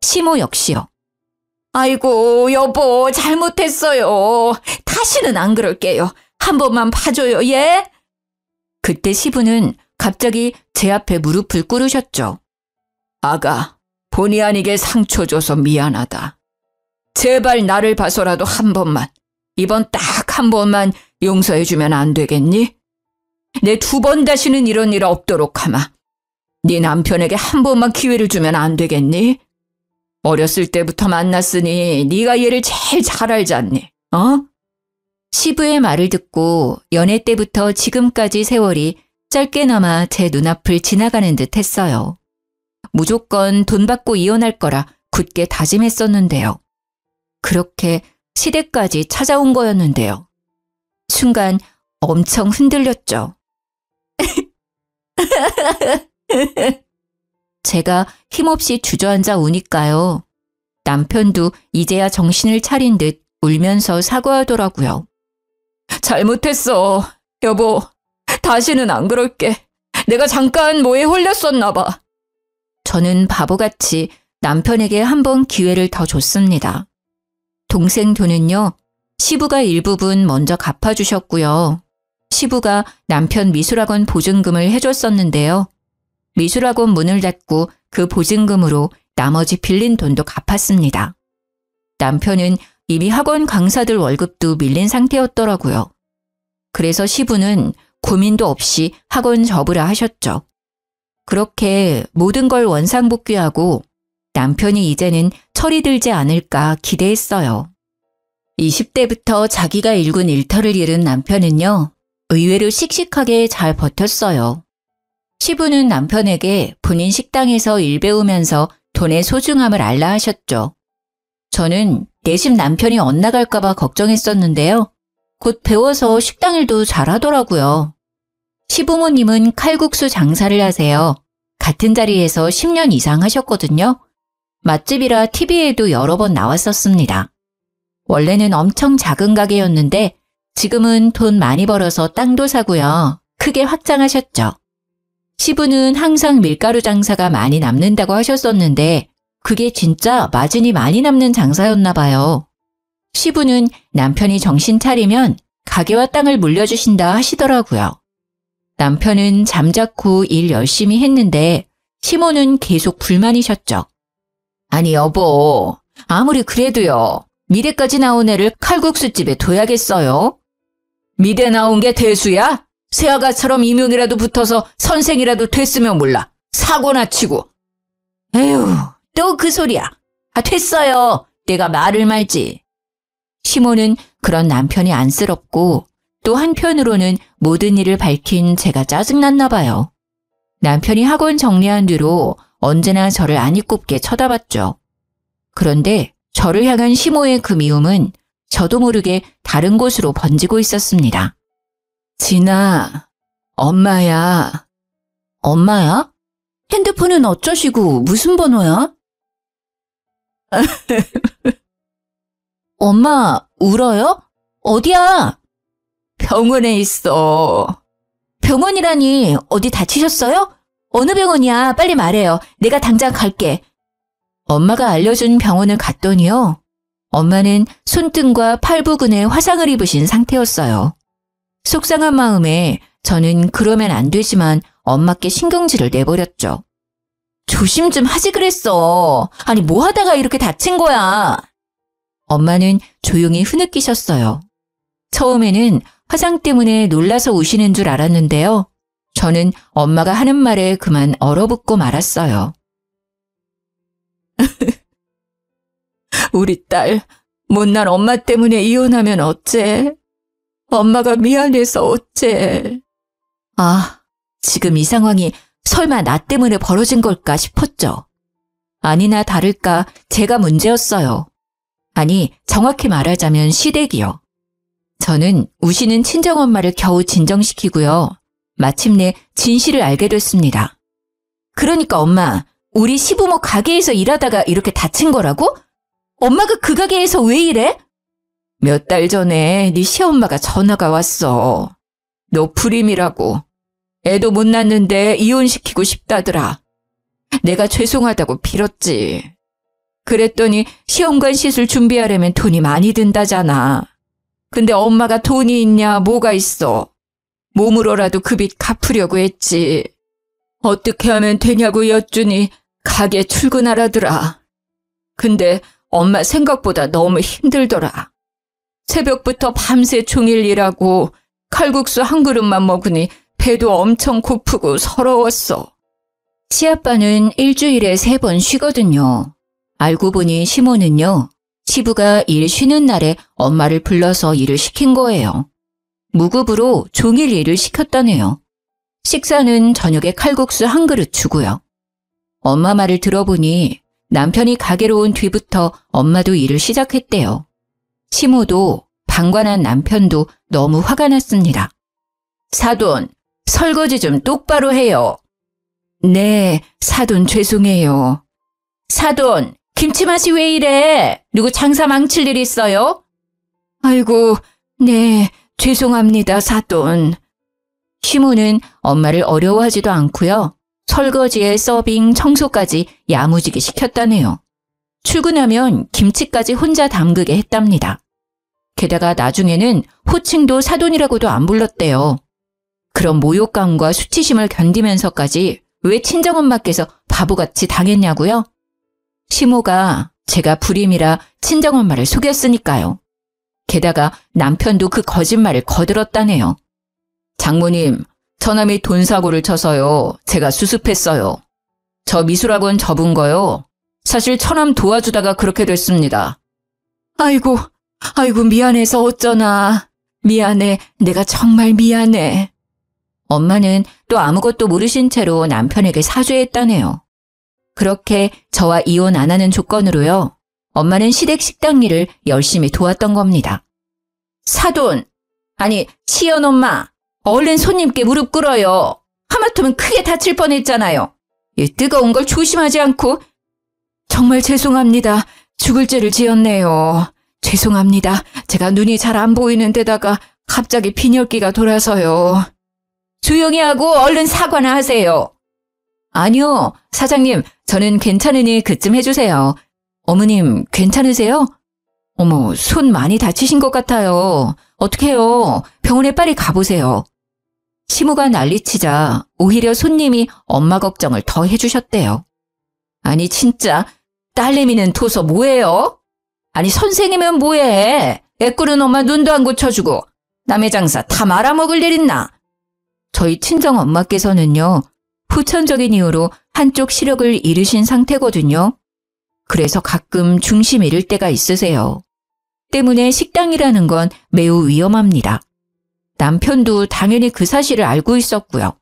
시모 역시요. 아이고, 여보, 잘못했어요. 다시는 안 그럴게요. 한 번만 봐줘요, 예? 그때 시부는 갑자기 제 앞에 무릎을 꿇으셨죠. 아가, 본의 아니게 상처 줘서 미안하다. 제발 나를 봐서라도 한 번만, 이번 딱 한 번만 용서해주면 안 되겠니? 내 2번 다시는 이런 일 없도록 하마. 네 남편에게 한 번만 기회를 주면 안 되겠니? 어렸을 때부터 만났으니 네가 얘를 제일 잘 알지 않니? 어? 시부의 말을 듣고 연애 때부터 지금까지 세월이 짧게나마 제 눈앞을 지나가는 듯 했어요. 무조건 돈 받고 이혼할 거라 굳게 다짐했었는데요. 그렇게 시댁까지 찾아온 거였는데요. 순간 엄청 흔들렸죠. 제가 힘없이 주저앉아 우니까요. 남편도 이제야 정신을 차린 듯 울면서 사과하더라고요. 잘못했어. 여보, 다시는 안 그럴게. 내가 잠깐 뭐에 홀렸었나 봐. 저는 바보같이 남편에게 한 번 기회를 더 줬습니다. 동생 돈은요, 시부가 일부분 먼저 갚아주셨고요. 시부가 남편 미술학원 보증금을 해줬었는데요. 미술학원 문을 닫고 그 보증금으로 나머지 빌린 돈도 갚았습니다. 남편은 이미 학원 강사들 월급도 밀린 상태였더라고요. 그래서 시부는 고민도 없이 학원 접으라 하셨죠. 그렇게 모든 걸 원상복귀하고 남편이 이제는 철이 들지 않을까 기대했어요. 20대부터 자기가 일군 일터를 잃은 남편은요, 의외로 씩씩하게 잘 버텼어요. 시부는 남편에게 본인 식당에서 일 배우면서 돈의 소중함을 알라 하셨죠. 저는 내심 남편이 엇나갈까봐 걱정했었는데요. 곧 배워서 식당 일도 잘하더라고요. 시부모님은 칼국수 장사를 하세요. 같은 자리에서 10년 이상 하셨거든요. 맛집이라 TV에도 여러 번 나왔었습니다. 원래는 엄청 작은 가게였는데 지금은 돈 많이 벌어서 땅도 사고요. 크게 확장하셨죠. 시부는 항상 밀가루 장사가 많이 남는다고 하셨었는데 그게 진짜 마진이 많이 남는 장사였나 봐요. 시부는 남편이 정신 차리면 가게와 땅을 물려주신다 하시더라고요. 남편은 잠자코 일 열심히 했는데 시모는 계속 불만이셨죠. 아니 여보, 아무리 그래도요. 미대까지 나온 애를 칼국수집에 둬야겠어요? 미대 나온 게 대수야? 새아가처럼 임용이라도 붙어서 선생이라도 됐으면 몰라. 사고나 치고. 에휴, 또 그 소리야. 아, 됐어요. 내가 말을 말지. 시모는 그런 남편이 안쓰럽고 또 한편으로는 모든 일을 밝힌 제가 짜증났나 봐요. 남편이 학원 정리한 뒤로 언제나 저를 아니꼽게 쳐다봤죠. 그런데 저를 향한 시모의 그 미움은 저도 모르게 다른 곳으로 번지고 있었습니다. 진아, 엄마야. 엄마야? 핸드폰은 어쩌시고 무슨 번호야? 엄마, 울어요? 어디야? 병원에 있어. 병원이라니 어디 다치셨어요? 어느 병원이야? 빨리 말해요. 내가 당장 갈게. 엄마가 알려준 병원을 갔더니요. 엄마는 손등과 팔 부근에 화상을 입으신 상태였어요. 속상한 마음에 저는 그러면 안 되지만 엄마께 신경질을 내버렸죠. 조심 좀 하지 그랬어. 아니 뭐 하다가 이렇게 다친 거야. 엄마는 조용히 흐느끼셨어요. 처음에는 화상 때문에 놀라서 우시는 줄 알았는데요. 저는 엄마가 하는 말에 그만 얼어붙고 말았어요. 우리 딸, 못난 엄마 때문에 이혼하면 어째? 엄마가 미안해서 어째? 아, 지금 이 상황이 설마 나 때문에 벌어진 걸까 싶었죠. 아니나 다를까 제가 문제였어요. 아니, 정확히 말하자면 시댁이요. 저는 우시는 친정엄마를 겨우 진정시키고요. 마침내 진실을 알게 됐습니다. 그러니까 엄마, 우리 시부모 가게에서 일하다가 이렇게 다친 거라고? 엄마가 그 가게에서 왜 일해? 몇 달 전에 네 시엄마가 전화가 왔어. 너 불임이라고. 애도 못 낳는데 이혼시키고 싶다더라. 내가 죄송하다고 빌었지. 그랬더니 시험관 시술 준비하려면 돈이 많이 든다잖아. 근데 엄마가 돈이 있냐 뭐가 있어. 몸으로라도 그 빚 갚으려고 했지. 어떻게 하면 되냐고 여쭈니 가게 출근하라더라. 근데 엄마 생각보다 너무 힘들더라. 새벽부터 밤새 종일 일하고 칼국수 한 그릇만 먹으니 배도 엄청 고프고 서러웠어. 시아빠는 일주일에 3번 쉬거든요. 알고 보니 시모는요. 시부가 일 쉬는 날에 엄마를 불러서 일을 시킨 거예요. 무급으로 종일 일을 시켰다네요. 식사는 저녁에 칼국수 한 그릇 주고요. 엄마 말을 들어보니 남편이 가게로 온 뒤부터 엄마도 일을 시작했대요. 시모도 방관한 남편도 너무 화가 났습니다. 사돈, 설거지 좀 똑바로 해요. 네, 사돈 죄송해요. 사돈, 김치맛이 왜 이래? 누구 장사 망칠 일 있어요? 아이고, 네, 죄송합니다, 사돈. 시모는 엄마를 어려워하지도 않고요. 설거지에 서빙, 청소까지 야무지게 시켰다네요. 출근하면 김치까지 혼자 담그게 했답니다. 게다가 나중에는 호칭도 사돈이라고도 안 불렀대요. 그런 모욕감과 수치심을 견디면서까지 왜 친정엄마께서 바보같이 당했냐고요? 시모가 제가 불임이라 친정엄마를 속였으니까요. 게다가 남편도 그 거짓말을 거들었다네요. 장모님, 처남이 돈 사고를 쳐서요. 제가 수습했어요. 저 미술학원 접은 거요. 사실 처남 도와주다가 그렇게 됐습니다. 아이고 미안해서 어쩌나. 미안해, 내가 정말 미안해. 엄마는 또 아무것도 모르신 채로 남편에게 사죄했다네요. 그렇게 저와 이혼 안 하는 조건으로요. 엄마는 시댁 식당 일을 열심히 도왔던 겁니다. 사돈, 아니 시연엄마, 얼른 손님께 무릎 꿇어요. 하마터면 크게 다칠 뻔했잖아요. 이 뜨거운 걸 조심하지 않고. 정말 죄송합니다. 죽을 죄를 지었네요. 죄송합니다. 제가 눈이 잘 안 보이는 데다가 갑자기 빈혈기가 돌아서요. 조용히 하고 얼른 사과나 하세요. 아니요, 사장님, 저는 괜찮으니 그쯤 해주세요. 어머님, 괜찮으세요? 어머, 손 많이 다치신 것 같아요. 어떡해요? 병원에 빨리 가보세요. 시모가 난리치자 오히려 손님이 엄마 걱정을 더 해주셨대요. 아니 진짜 딸내미는 둬서 뭐해요? 아니 선생이면 뭐해? 애꾸는 엄마 눈도 안 고쳐주고 남의 장사 다 말아먹을 일 있나? 저희 친정엄마께서는요. 후천적인 이유로 한쪽 시력을 잃으신 상태거든요. 그래서 가끔 중심 잃을 때가 있으세요. 때문에 식당이라는 건 매우 위험합니다. 남편도 당연히 그 사실을 알고 있었고요.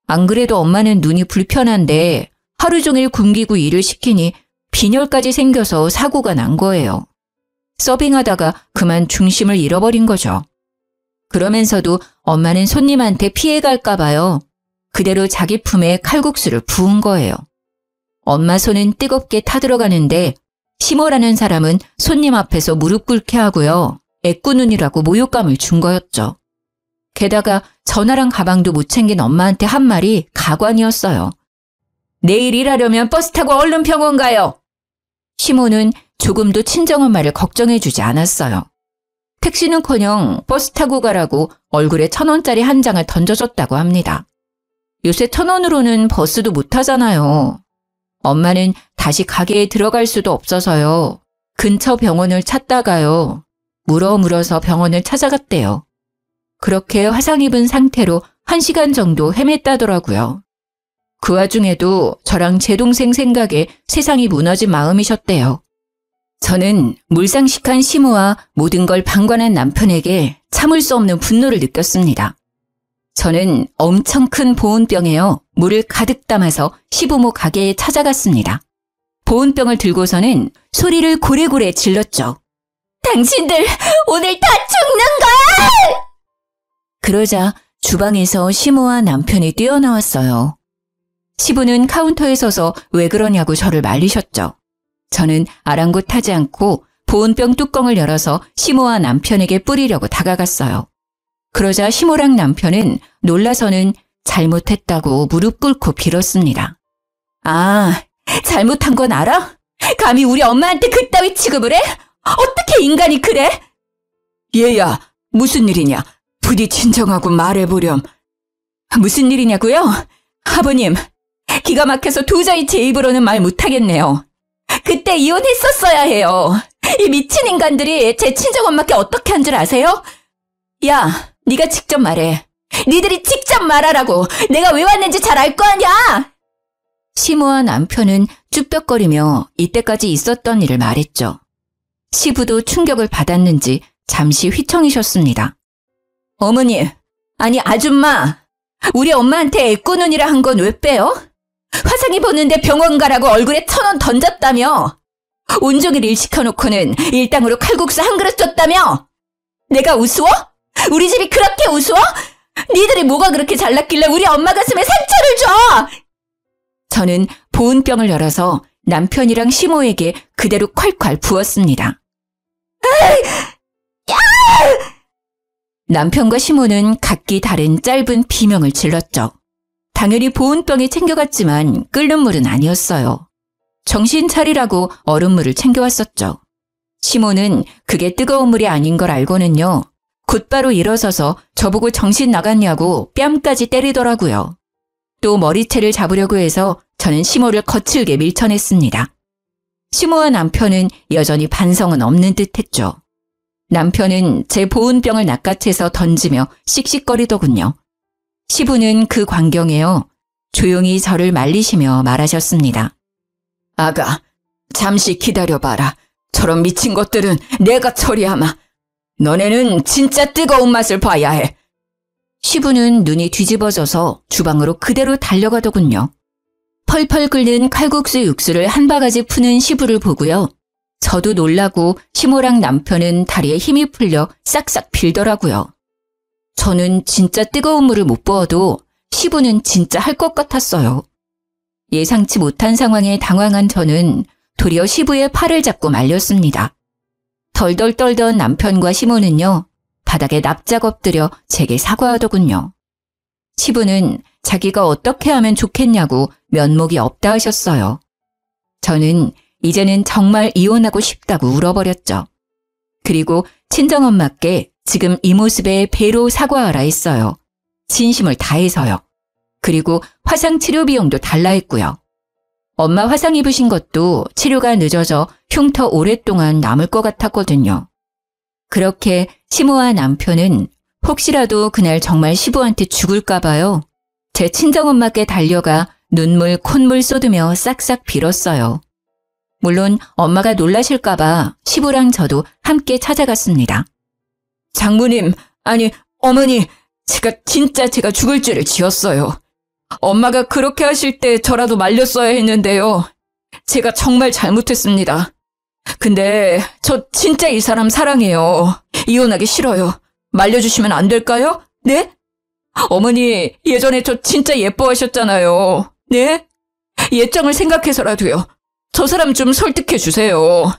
안 그래도 엄마는 눈이 불편한데 하루 종일 굶기고 일을 시키니 빈혈까지 생겨서 사고가 난 거예요. 서빙하다가 그만 중심을 잃어버린 거죠. 그러면서도 엄마는 손님한테 피해갈까 봐요. 그대로 자기 품에 칼국수를 부은 거예요. 엄마 손은 뜨겁게 타들어가는데 시모라는 사람은 손님 앞에서 무릎 꿇게 하고요. 애꾸눈이라고 모욕감을 준 거였죠. 게다가 전화랑 가방도 못 챙긴 엄마한테 한 말이 가관이었어요. 내일 일하려면 버스 타고 얼른 병원 가요. 시모는 조금도 친정엄마를 걱정해주지 않았어요. 택시는커녕 버스 타고 가라고 얼굴에 1,000원짜리 한 장을 던져줬다고 합니다. 요새 1,000원으로는 버스도 못 타잖아요. 엄마는 다시 가게에 들어갈 수도 없어서요. 근처 병원을 찾다가요. 물어서 병원을 찾아갔대요. 그렇게 화상 입은 상태로 1시간 정도 헤맸다더라고요. 그 와중에도 저랑 제 동생 생각에 세상이 무너진 마음이셨대요. 저는 물상식한 시모와 모든 걸 방관한 남편에게 참을 수 없는 분노를 느꼈습니다. 저는 엄청 큰 보온병에요. 물을 가득 담아서 시부모 가게에 찾아갔습니다. 보온병을 들고서는 소리를 고래고래 질렀죠. 당신들 오늘 다 죽는 거야! 그러자 주방에서 시모와 남편이 뛰어나왔어요. 시부는 카운터에 서서 왜 그러냐고 저를 말리셨죠. 저는 아랑곳하지 않고 보온병 뚜껑을 열어서 시모와 남편에게 뿌리려고 다가갔어요. 그러자 시모랑 남편은 놀라서는 잘못했다고 무릎 꿇고 빌었습니다. 아, 잘못한 건 알아? 감히 우리 엄마한테 그따위 취급을 해? 어떻게 인간이 그래? 얘야, 무슨 일이냐? 부디 진정하고 말해보렴. 무슨 일이냐고요? 아버님, 기가 막혀서 도저히 제 입으로는 말 못하겠네요. 그때 이혼했었어야 해요. 이 미친 인간들이 제 친정엄마께 어떻게 한 줄 아세요? 야, 네가 직접 말해. 니들이 직접 말하라고. 내가 왜 왔는지 잘 알 거 아냐? 시모와 남편은 쭈뼛거리며 이때까지 있었던 일을 말했죠. 시부도 충격을 받았는지 잠시 휘청이셨습니다. 어머니, 아니 아줌마, 우리 엄마한테 애꾸눈이라 한 건 왜 빼요? 화상 입었는데 병원 가라고 얼굴에 1,000원 던졌다며. 온종일 일 시켜놓고는 일당으로 칼국수 한 그릇 줬다며. 내가 우스워? 우리 집이 그렇게 우스워? 니들이 뭐가 그렇게 잘났길래 우리 엄마 가슴에 상처를 줘? 저는 보온병을 열어서 남편이랑 시모에게 그대로 콸콸 부었습니다. 남편과 시모는 각기 다른 짧은 비명을 질렀죠. 당연히 보온병에 챙겨갔지만 끓는 물은 아니었어요. 정신 차리라고 얼음물을 챙겨왔었죠. 시모는 그게 뜨거운 물이 아닌 걸 알고는요. 곧바로 일어서서 저보고 정신 나갔냐고 뺨까지 때리더라고요. 또 머리채를 잡으려고 해서 저는 시모를 거칠게 밀쳐냈습니다. 시모와 남편은 여전히 반성은 없는 듯했죠. 남편은 제 보온병을 낚아채서 던지며 씩씩거리더군요. 시부는 그 광경에요. 조용히 저를 말리시며 말하셨습니다. 아가, 잠시 기다려봐라. 저런 미친 것들은 내가 처리하마. 너네는 진짜 뜨거운 맛을 봐야 해. 시부는 눈이 뒤집어져서 주방으로 그대로 달려가더군요. 펄펄 끓는 칼국수 육수를 한 바가지 푸는 시부를 보고요. 저도 놀라고 시모랑 남편은 다리에 힘이 풀려 싹싹 빌더라고요. 저는 진짜 뜨거운 물을 못 부어도 시부는 진짜 할 것 같았어요. 예상치 못한 상황에 당황한 저는 도리어 시부의 팔을 잡고 말렸습니다. 덜덜 떨던 남편과 시모는요. 바닥에 납작 엎드려 제게 사과하더군요. 시부는 자기가 어떻게 하면 좋겠냐고 면목이 없다 하셨어요. 저는 이제는 정말 이혼하고 싶다고 울어버렸죠. 그리고 친정엄마께 지금 이 모습에 배로 사과하라 했어요. 진심을 다해서요. 그리고 화상 치료 비용도 달라 했고요. 엄마 화상 입으신 것도 치료가 늦어져 흉터 오랫동안 남을 것 같았거든요. 그렇게 시모와 남편은 혹시라도 그날 정말 시부한테 죽을까 봐요. 제 친정엄마께 달려가 눈물 콧물 쏟으며 싹싹 빌었어요. 물론 엄마가 놀라실까 봐 시부랑 저도 함께 찾아갔습니다. 장모님, 아니 어머니, 제가 죽을 죄를 지었어요. 엄마가 그렇게 하실 때 저라도 말렸어야 했는데요. 제가 정말 잘못했습니다. 근데 저 진짜 이 사람 사랑해요. 이혼하기 싫어요. 말려주시면 안 될까요? 네? 어머니, 예전에 저 진짜 예뻐하셨잖아요. 네? 예정을 생각해서라도요. 저 사람 좀 설득해 주세요.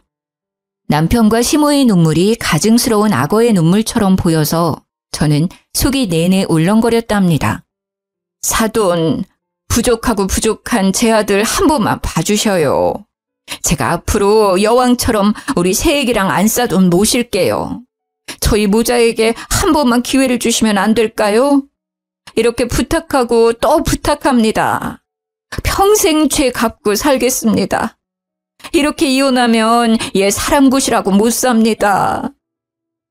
남편과 시모의 눈물이 가증스러운 악어의 눈물처럼 보여서 저는 속이 내내 울렁거렸답니다. 사돈, 부족하고 부족한 제 아들 한 번만 봐주셔요. 제가 앞으로 여왕처럼 우리 새애기랑 안싸돈 모실게요. 저희 모자에게 한 번만 기회를 주시면 안 될까요? 이렇게 부탁하고 또 부탁합니다. 평생 죄 갚고 살겠습니다. 이렇게 이혼하면 얘 사람 굿이라고 못 삽니다.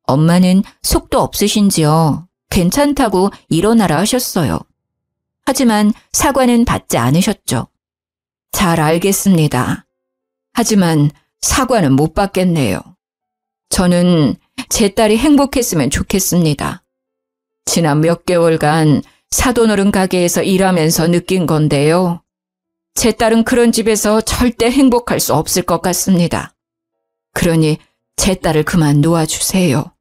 엄마는 속도 없으신지요. 괜찮다고 일어나라 하셨어요. 하지만 사과는 받지 않으셨죠. 잘 알겠습니다. 하지만 사과는 못 받겠네요. 저는 제 딸이 행복했으면 좋겠습니다. 지난 몇 개월간 사돈어른 가게에서 일하면서 느낀 건데요. 제 딸은 그런 집에서 절대 행복할 수 없을 것 같습니다. 그러니 제 딸을 그만 놓아주세요.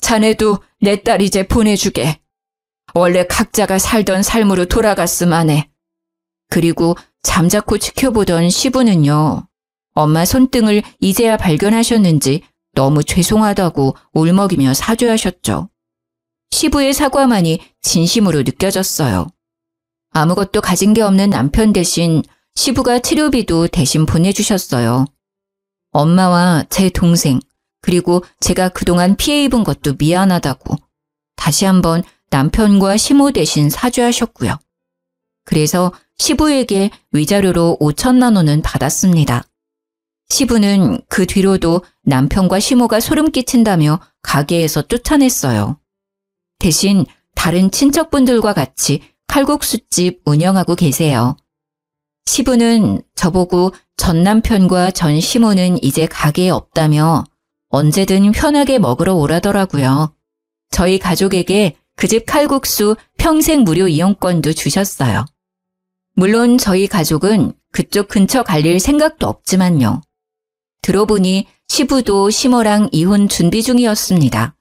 자네도 내 딸 이제 보내주게. 원래 각자가 살던 삶으로 돌아갔으만 해. 그리고 잠자코 지켜보던 시부는요. 엄마 손등을 이제야 발견하셨는지 너무 죄송하다고 울먹이며 사죄하셨죠. 시부의 사과만이 진심으로 느껴졌어요. 아무것도 가진 게 없는 남편 대신 시부가 치료비도 대신 보내주셨어요. 엄마와 제 동생, 그리고 제가 그동안 피해 입은 것도 미안하다고 다시 한번 남편과 시모 대신 사죄하셨고요. 그래서 시부에게 위자료로 5천만 원은 받았습니다. 시부는 그 뒤로도 남편과 시모가 소름 끼친다며 가게에서 쫓아냈어요. 대신 다른 친척분들과 같이 칼국수집 운영하고 계세요. 시부는 저보고 전 남편과 전 시모는 이제 가게에 없다며 언제든 편하게 먹으러 오라더라고요. 저희 가족에게 그 집 칼국수 평생 무료 이용권도 주셨어요. 물론 저희 가족은 그쪽 근처 갈릴 생각도 없지만요. 들어보니 시부도 시모랑 이혼 준비 중이었습니다.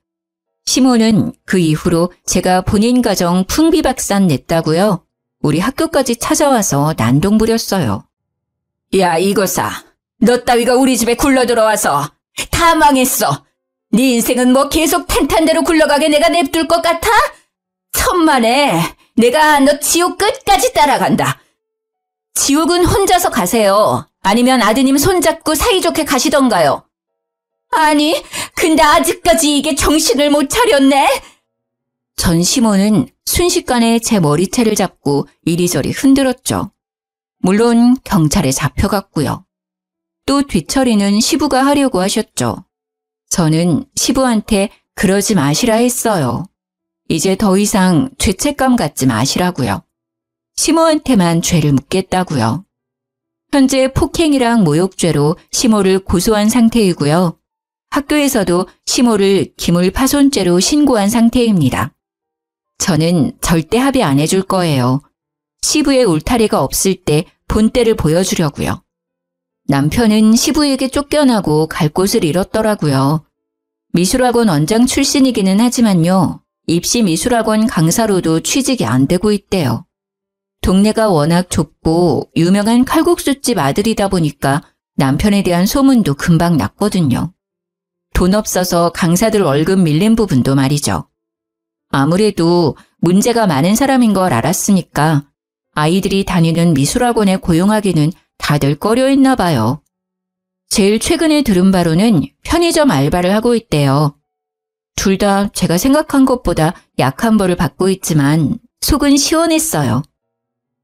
시모는 그 이후로 제가 본인 가정 풍비박산 냈다고요. 우리 학교까지 찾아와서 난동 부렸어요. 야, 이거사. 너 따위가 우리 집에 굴러들어와서 다 망했어. 네 인생은 뭐 계속 탄탄대로 굴러가게 내가 냅둘 것 같아? 천만에 내가 너 지옥 끝까지 따라간다. 지옥은 혼자서 가세요. 아니면 아드님 손잡고 사이좋게 가시던가요. 아니, 근데 아직까지 이게 정신을 못 차렸네. 전 시모는 순식간에 제 머리채를 잡고 이리저리 흔들었죠. 물론 경찰에 잡혀갔고요. 또 뒤처리는 시부가 하려고 하셨죠. 저는 시부한테 그러지 마시라 했어요. 이제 더 이상 죄책감 갖지 마시라고요. 시모한테만 죄를 묻겠다고요. 현재 폭행이랑 모욕죄로 시모를 고소한 상태이고요. 학교에서도 시모를 기물파손죄로 신고한 상태입니다. 저는 절대 합의 안 해줄 거예요. 시부의 울타리가 없을 때 본때를 보여주려고요. 남편은 시부에게 쫓겨나고 갈 곳을 잃었더라고요. 미술학원 원장 출신이기는 하지만요. 입시 미술학원 강사로도 취직이 안 되고 있대요. 동네가 워낙 좁고 유명한 칼국수집 아들이다 보니까 남편에 대한 소문도 금방 났거든요. 돈 없어서 강사들 월급 밀린 부분도 말이죠. 아무래도 문제가 많은 사람인 걸 알았으니까 아이들이 다니는 미술학원에 고용하기는 다들 꺼려했나 봐요. 제일 최근에 들은 바로는 편의점 알바를 하고 있대요. 둘 다 제가 생각한 것보다 약한 벌을 받고 있지만 속은 시원했어요.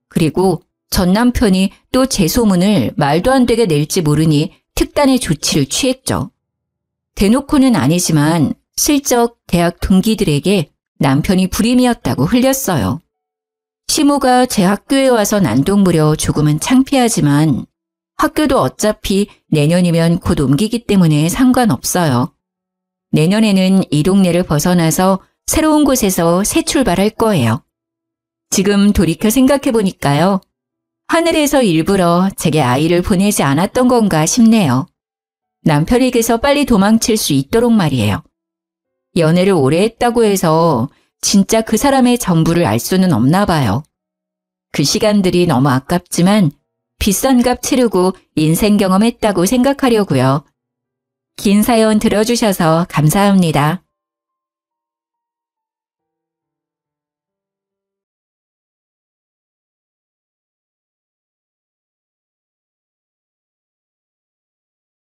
그리고 전 남편이 또 제 소문을 말도 안 되게 낼지 모르니 특단의 조치를 취했죠. 대놓고는 아니지만 슬쩍 대학 동기들에게 남편이 불임이었다고 흘렸어요. 시모가 제 학교에 와서 난동부려 조금은 창피하지만 학교도 어차피 내년이면 곧 옮기기 때문에 상관없어요. 내년에는 이 동네를 벗어나서 새로운 곳에서 새 출발할 거예요. 지금 돌이켜 생각해보니까요. 하늘에서 일부러 제게 아이를 보내지 않았던 건가 싶네요. 남편에게서 빨리 도망칠 수 있도록 말이에요. 연애를 오래 했다고 해서 진짜 그 사람의 전부를 알 수는 없나 봐요. 그 시간들이 너무 아깝지만 비싼 값 치르고 인생 경험했다고 생각하려고요. 긴 사연 들어주셔서 감사합니다.